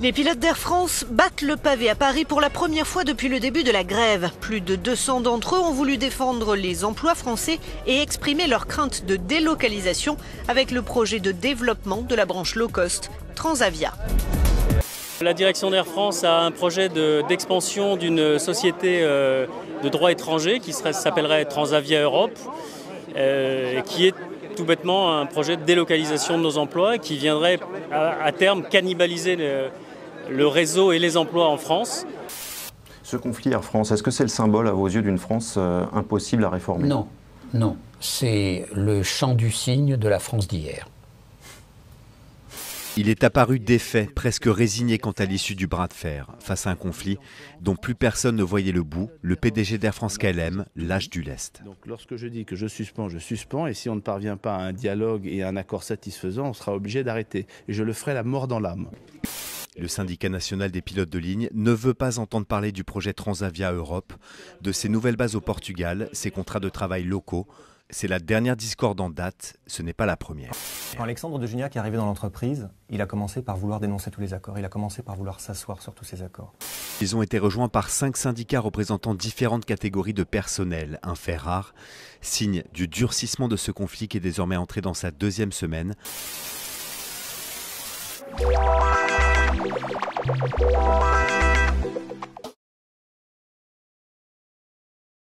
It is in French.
Les pilotes d'Air France battent le pavé à Paris pour la première fois depuis le début de la grève. Plus de 200 d'entre eux ont voulu défendre les emplois français et exprimer leur crainte de délocalisation avec le projet de développement de la branche low cost Transavia. La direction d'Air France a un projet d'expansion d'une société de droit étranger qui s'appellerait Transavia Europe, qui est tout bêtement un projet de délocalisation de nos emplois qui viendrait à terme cannibaliser le réseau et les emplois en France. Ce conflit Air France, est-ce que c'est le symbole à vos yeux d'une France impossible à réformer? Non, non. C'est le chant du cygne de la France d'hier. Il est apparu défait, presque résigné quant à l'issue du bras de fer. Face à un conflit dont plus personne ne voyait le bout, le PDG d'Air France KLM lâche du lest. Donc, lorsque je dis que je suspends, et si on ne parvient pas à un dialogue et à un accord satisfaisant, on sera obligé d'arrêter. Et je le ferai la mort dans l'âme. Le syndicat national des pilotes de ligne ne veut pas entendre parler du projet Transavia Europe, de ses nouvelles bases au Portugal, ses contrats de travail locaux. C'est la dernière discorde en date, ce n'est pas la première. Quand Alexandre de Juniac est arrivé dans l'entreprise, il a commencé par vouloir dénoncer tous les accords. Il a commencé par vouloir s'asseoir sur tous ces accords. Ils ont été rejoints par 5 syndicats représentant différentes catégories de personnel, un fait rare, signe du durcissement de ce conflit qui est désormais entré dans sa 2e semaine. Wow.